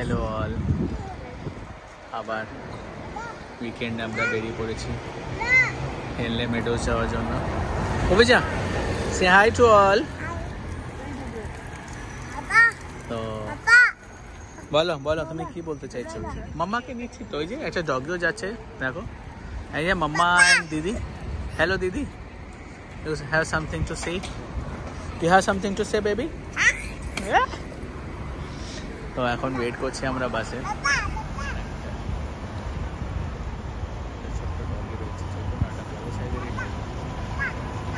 Hello all, আবার উইকেন্ডে আমরা বেরিয়ে পড়েছি হেনলে মেডোজ যাওয়ার জন্য। অভিজা, সে হাই টু অল। তো বলো বলো, তুমি কি বলতে চাইছো? মাম্মাকে নিচ্ছি তো, ওই যে একটা ডগিও যাচ্ছে, দেখো। এই যে মাম্মা এন্ড দিদি। হ্যালো দিদি, you have something to say? You have something to say baby? তো এখন ওয়েট করছি আমরা বাসে।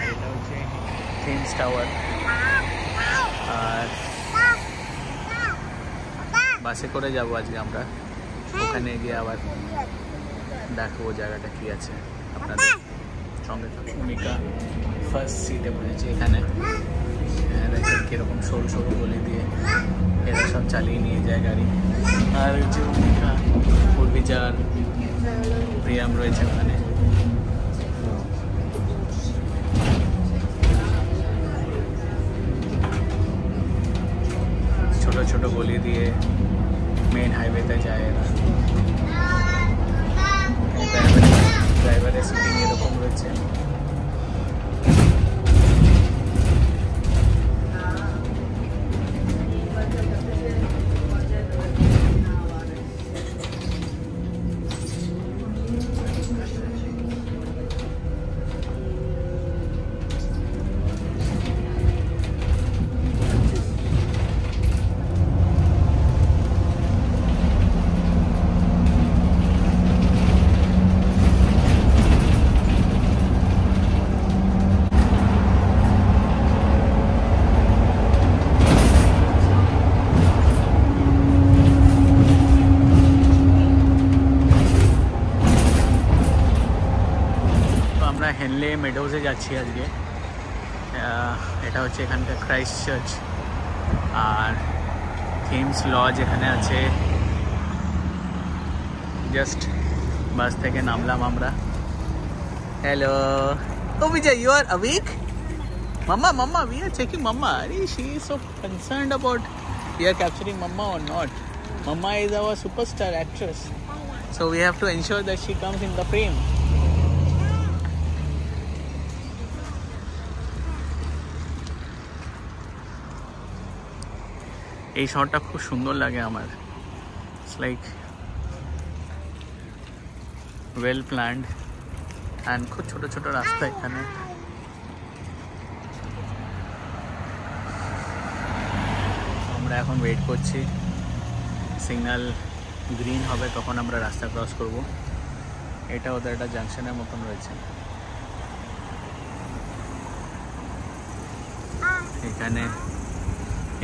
এটা হচ্ছে থিমস টাওয়ার, আর বাসে করে যাবো আজকে আমরা। ওখানে গিয়ে আবার দেখো জায়গাটা কি আছে আপনাদের সঙ্গে। ভূমিকা ফার্স্ট সিটে বলেছি এখানে। দেখেন কীরকম সরু সরু গলি দিয়ে এরা সব চালিয়ে নিয়ে যায় গাড়ি। আর হচ্ছে ভূমিকা, পূর্বিচার, প্রিয়াম রয়েছে ওখানে। ছোট ছোট গলি দিয়ে মেন হাইওয়েতে যায় এরা। ড্রাইভারের সিটিং এরকম রয়েছে। হেনলে মেডোজে যাচ্ছি আজকে। এটা হচ্ছে এখানকার ক্রাইস্ট চার্চ, আর থিমস লজ এখানে আছে। জাস্ট বাস থেকে নামলাম আমরা। Hello Abhijay, you are awake? Mama, Mama, we are checking Mama. She is so concerned about we are capturing Mama or not. Mama is our superstar actress, so we have to ensure that she comes in the frame. এই শটটা খুব সুন্দর লাগে আমার। It's like well planned and খুব ছোট ছোট রাস্তা এখানে। আমরা এখন ওয়েট করছি, সিগন্যাল গ্রিন হবে তখন আমরা রাস্তা ক্রস করব। এটা ওদের একটা জাংশনের মতন রয়েছে।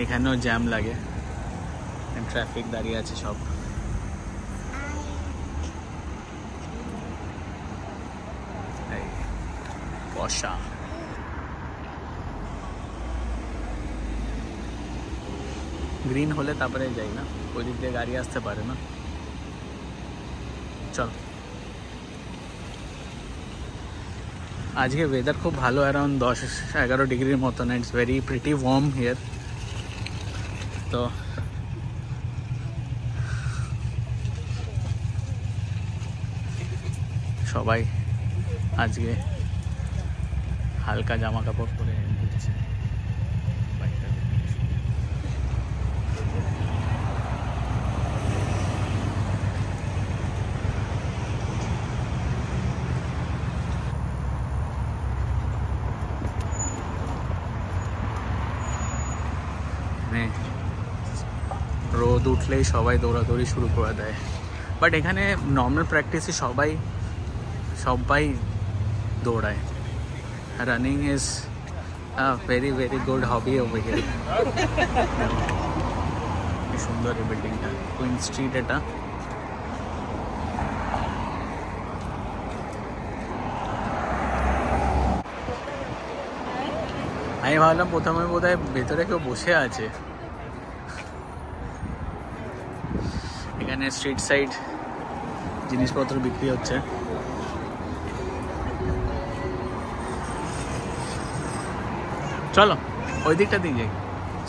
এখানেও জ্যাম লাগে, ট্রাফিক দাঁড়িয়ে আছে সব। বর্ষা গ্রিন হলে তারপরে যাই না, ওই দিক দিয়ে গাড়ি আসতে পারে না। চল, আজকে ওয়েদার খুব ভালো, অ্যারাউন্ড 10-11 ডিগ্রির মতন। It's very pretty warm here. তো সবাই আজকে হালকা জামা কাপড় পরে ঘুরছে। রোদ উঠলেই সবাই দৌড়াদৌড়ি শুরু করে দেয়, বাট এখানে নর্মাল প্র্যাকটিসে সবাই দৌড়ায়। Running is very very good hobby over here. কি সুন্দর এই বিল্ডিংটা, কুইন স্ট্রিট এটা। আমি ভাবলাম প্রথমে বোধহয় ভেতরে কেউ বসে আছে। এখানে স্ট্রিট সাইড জিনিসপত্র বিক্রি হচ্ছে। চলো ওই দিকটা দিয়ে যাই,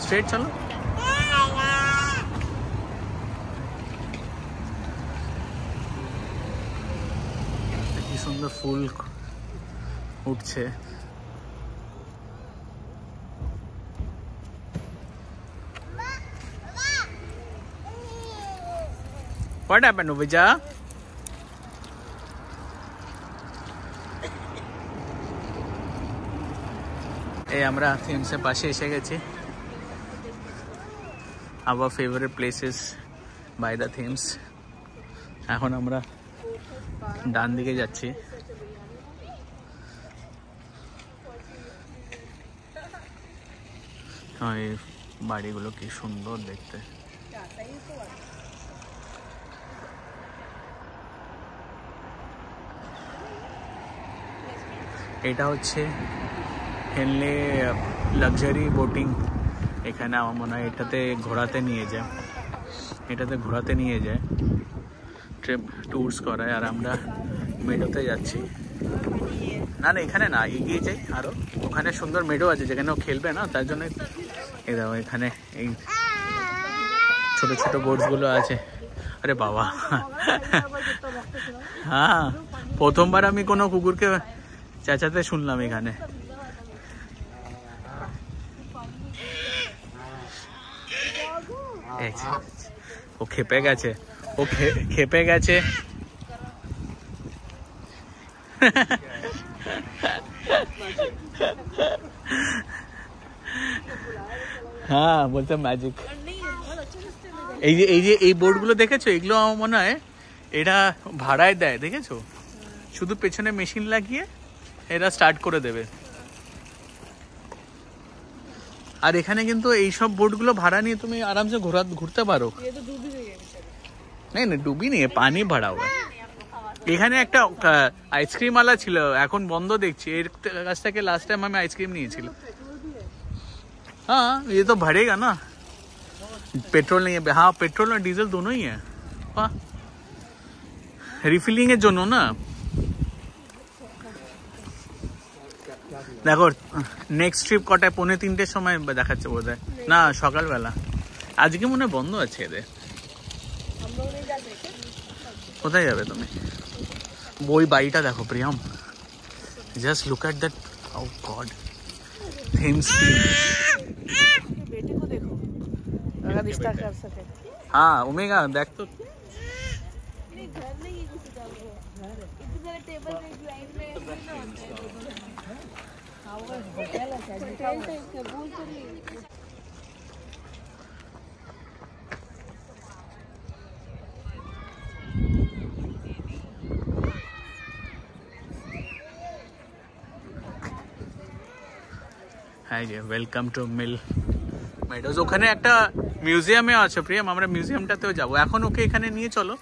স্ট্রেট চলো। সুন্দর ফুল উঠছে। What happened, Vija? এই আমরা থিমসের পাশে এসে গেছি। Our favorite places by the Thames. এখন আমরা ডান দিকে যাচ্ছি। এই বাড়িগুলো কি সুন্দর দেখতে। এটা হচ্ছে হেনলে লাক্সারি বোটিং। এখানে আমার মনে হয় এটাতে ঘোরাতে নিয়ে যায়, ট্রিপ ট্যুরস করায়। আর আমরা মেডোতে যাচ্ছি। না না, এখানে না, এগিয়ে যাই আরও। ওখানে সুন্দর মেডো আছে যেখানে ও খেলবে না, তার জন্য এই দেখো এখানে এই ছোট ছোট বোটসগুলো আছে। আরে বাবা, হ্যাঁ, প্রথমবার আমি কোনো কুকুরকে চেঁচাতে শুনলাম এখানে। ও খেপে গেছে, খেপে গেছে। হ্যাঁ, বলতে ম্যাজিক। এই বোর্ডগুলো দেখেছো? এগুলো আমার মনে হয় এটা ভাড়ায় দেয়, দেখেছো? শুধু পেছনে মেশিন লাগিয়ে এরা স্টার্ট করে দেবে। আর এখানে কিন্তু এইসব বোটগুলো ভাড়া নিয়ে তুমি আরামসে ঘুরতে পারো। না, ডুবি নেই, পানি ভাড়া হয়। এখানে একটা আইসক্রিম ওয়ালা ছিল, এখন বন্ধ দেখছি। এর কাছ থেকে লাস্ট টাইম আমি আইসক্রিম নিয়েছিলাম। हाँ, ये तो भरेगा ना, पेट्रोल नहीं है। हाँ, पेट्रोल और डीजल दोनों ही है। हाँ, रिफिलिंग এর জন্য না। দেখো নেক্সট ট্রিপ কটায়? 2:45-র সময় দেখাচ্ছে বোধহয়। না, সকালবেলা। আজকে মনে হয় বন্ধ আছে এদের। কোথায় যাবে তুমি? ওই বাড়িটা দেখো Priyam, just look at that. Oh god, Thames. बेटे को देखो, अगर रिश्ता कर सके। हाँ, ओमेगा देख तो। नहीं, घर नहीं है किसी का, वो घर है। इतने सारे टेबल में लाइन में ना होते हैं। हाँ, वो होटल है, होटल है, कबूल तो नहीं। Welcome to Mill Meadows. ওখানে একটা মিউজিয়ামে আছে প্রিয়ম, আমরা মিউজিয়ামটাতেও যাবো। এখন ওকে এখানে নিয়ে চলো।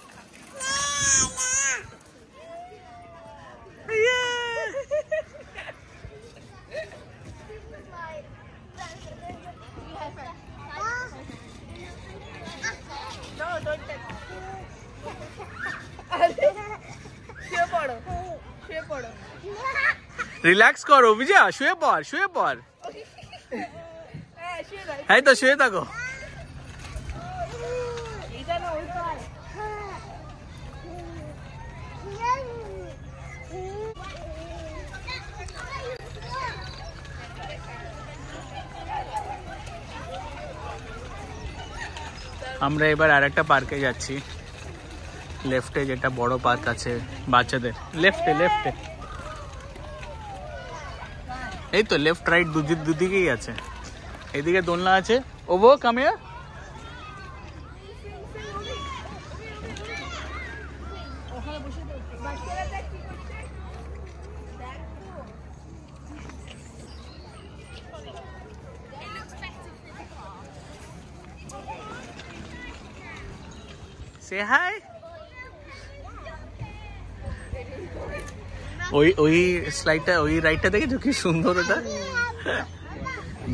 রিল্যাক্স করো বিজয়া, শুয়ে পড়। হ্যাঁ, তো শুয়ে থাকো। আমরা এবার আরেকটা পার্কে যাচ্ছি, লেফটে, যেটা বড় পার্ক আছে বাচ্চাদের। লেফটে এই তো, লেফট রাইট দুদিকেই আছে। এদিকে দোলনা আছে। ওবো কাম হিয়ার। Say hi. ওই স্লাইডটা, ওই রাইডটা দেখেছো কি সুন্দর? ওটা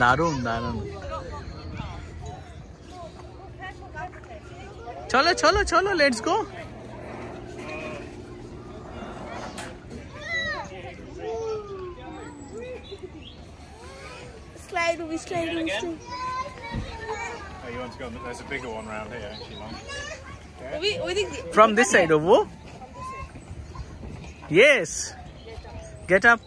দারুণ। চলো let's go. Slide. Oh, you want to go? There's a bigger one around here, actually. Okay. From this side, Ovo. Yes. Get up.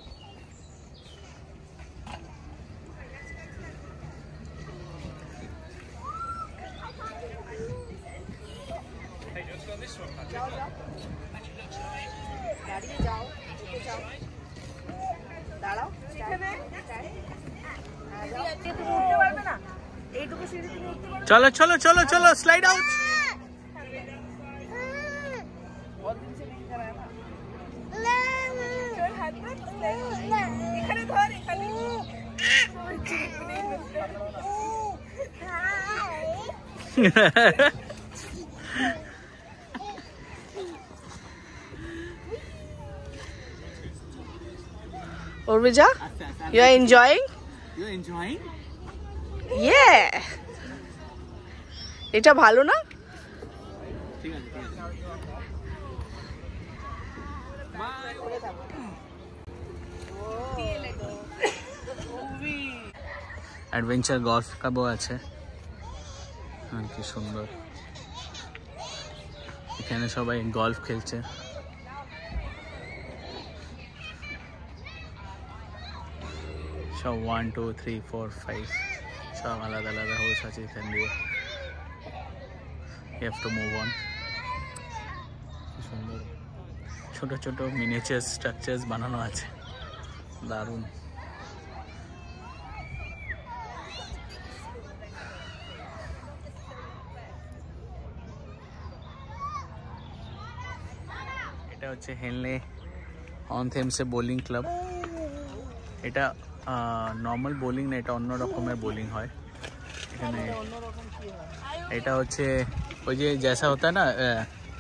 चलो चलो चलो चलो slide out Urvija, you are enjoying? You are enjoying? Yeah. এটা ভালো না? ঠিক আছে ঠিক আছে। অ্যাডভেঞ্চার গলফ ক্লাবও আছে। কি সুন্দর, এখানে সবাই গলফ খেলছে। সব 1 2 3 4 5 সব আলাদা আলাদা হোস আছে এখান দিয়ে। You have to move on. কি সুন্দর ছোট ছোট মিনিয়েচার স্ট্রাকচারস বানানো আছে, দারুণ। এটা হচ্ছে হেনলে অন থেমসে বোলিং ক্লাব। এটা নর্মাল বোলিং না, এটা অন্য রকমের বোলিং হয় এখানে। এটা হচ্ছে ওই যে জেসা হতা না,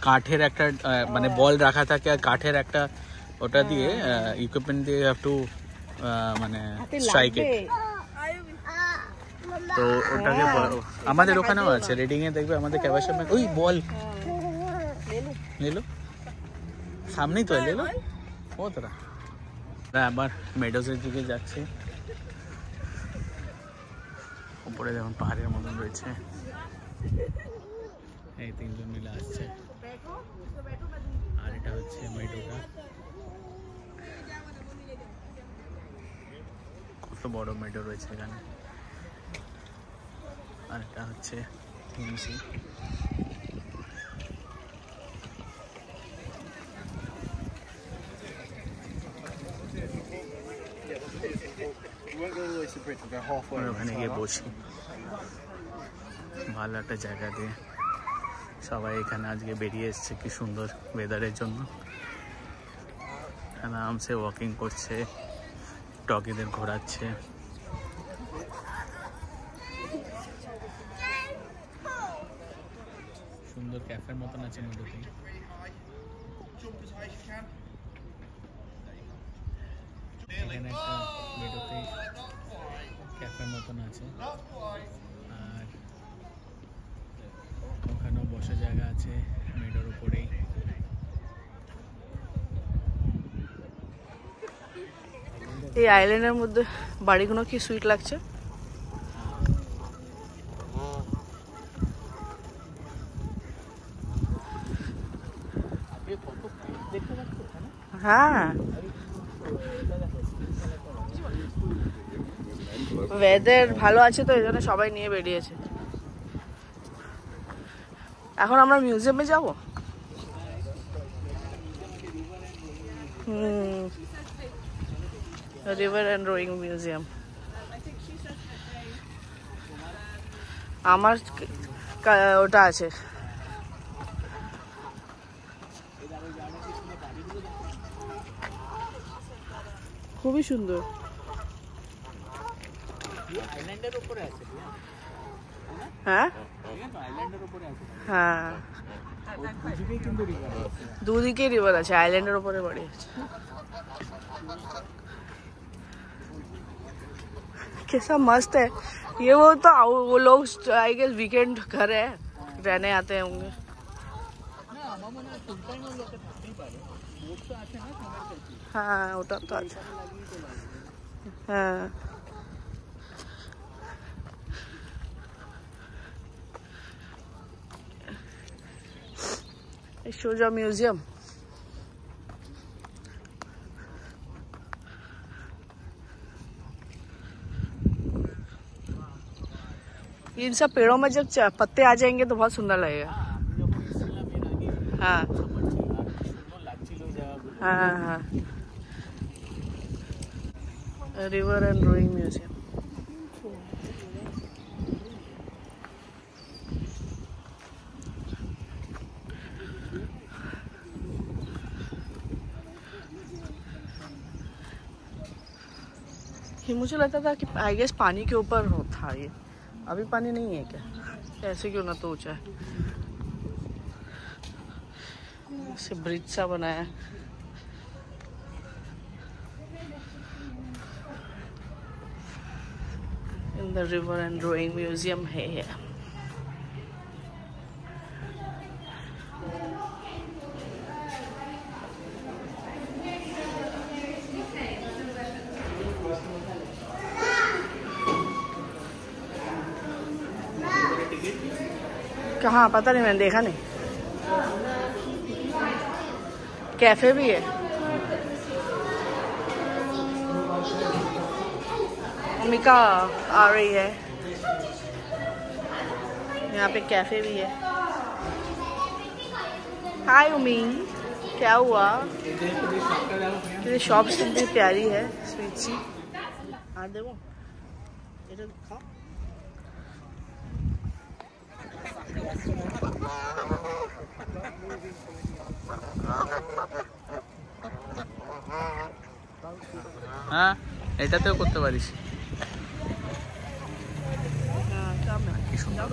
কাঠের একটা মানে বল রাখা থাকে আর কাঠের একটা ওটা দিয়ে ইকুইপমেন্ট দিয়ে হ্যাভ টু মানে স্ট্রাইক ইট। তো ওটাকে আমাদের ওখানেও আছে, রেডিং এ দেখবে আমাদের ক্যাবার সামনে। ওই বল নিলো সামনেই তো এলো ও তোরা। আবার মেডোজের দিকে যাচ্ছি। উপরে দেখুন পাহাড়ের মতন রয়েছে, এই তিনজন মিলে আসছে। আর এটা হচ্ছে মেডোটা, কত বড় মেডো রয়েছে এখানে। আর এটা হচ্ছে হিমসি। ওখানে গিয়ে বসি, ভালো একটা জায়গা দিয়ে। সবাই এখানে আজকে বেরিয়ে এসছে কি সুন্দর ওয়েদারের জন্য। আরামসে ওয়াকিং করছে, ডগিদের ঘোরাচ্ছে। সুন্দর ক্যাফের মতন আছে মেডোতে। এখানে একটা মেডোতে ক্যাফের মতন আছে, আর ওখানেও বসার জায়গা আছে মেডোর উপরেই। এই আইল্যান্ডের মধ্যে বাড়িগুলো কি সুইট লাগছে। হ্যাঁ, ওয়েদার ভালো আছে তো এই জন্য সবাই নিয়ে বেরিয়েছে। এখন আমরা মিউজিয়ামে যাব। River and rowing museum. আমার ওটা আছে। খুবই সুন্দর। হ্যাঁ হ্যাঁ, দুদিকে রিভার আছে, আইল্যান্ডের উপরে বাড়ি আছে। कैसा मस्त है ये। वो लोग आई गेस वीकेंड घर है, रहने आते होंगे। हाँ ওটা তো আছে। হ্যাঁ সোজা মিউজিয়াম। इन सब पेड़ों में जब पत्ते आ जाएंगे तो बहुत सुंदर लगेगा। हाँ हाँ हाँ। River and Rowing Museum. ये मुझे लगता था कि आई गेस पानी के ऊपर हो था ये, अभी पानी नहीं है क्या? ऐसे क्यों ना तो ऊंचा है, ऐसे ब्रिज सा बनाया है। In the River and Rowing Museum है ये। कहाँ पता नहीं, मैंने देखा नहीं। कैफे भी है। अमिका आ रही है। यहाँ पे कैफे भी है। हाय उमी, क्या हुआ? तेरी शॉप कितनी प्यारी है, स्वीट सी। हाँ देखो, इधर खाओ। হ্যাঁ, এটাতেও করতে পারিস। কি সুন্দর।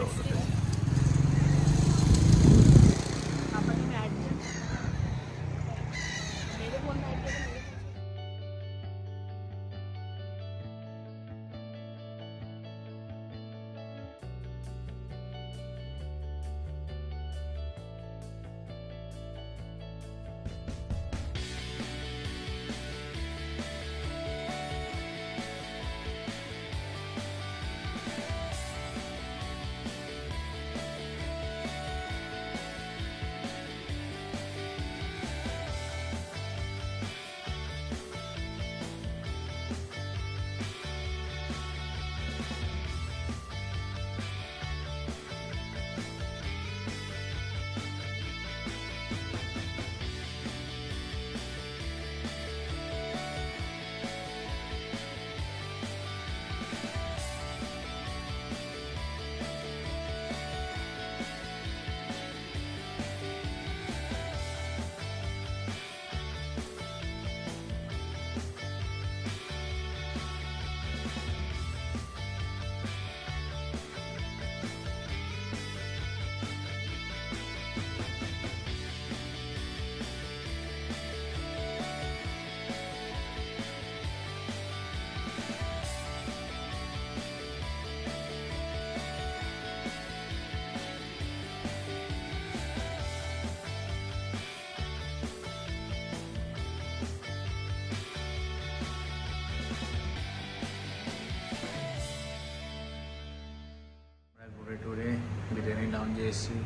টুরে বিরিয়ানি লাউঞ্জে এসেছি।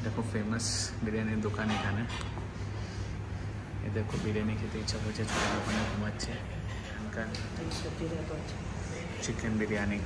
দেখো ফেমাস বিরিয়ানির দোকান এখানে। এ দেখো বিরিয়ানি খেতে ইচ্ছা করছে, ছোটো দোকানে ঘুমাচ্ছে। এখানকার চিকেন বিরিয়ানি।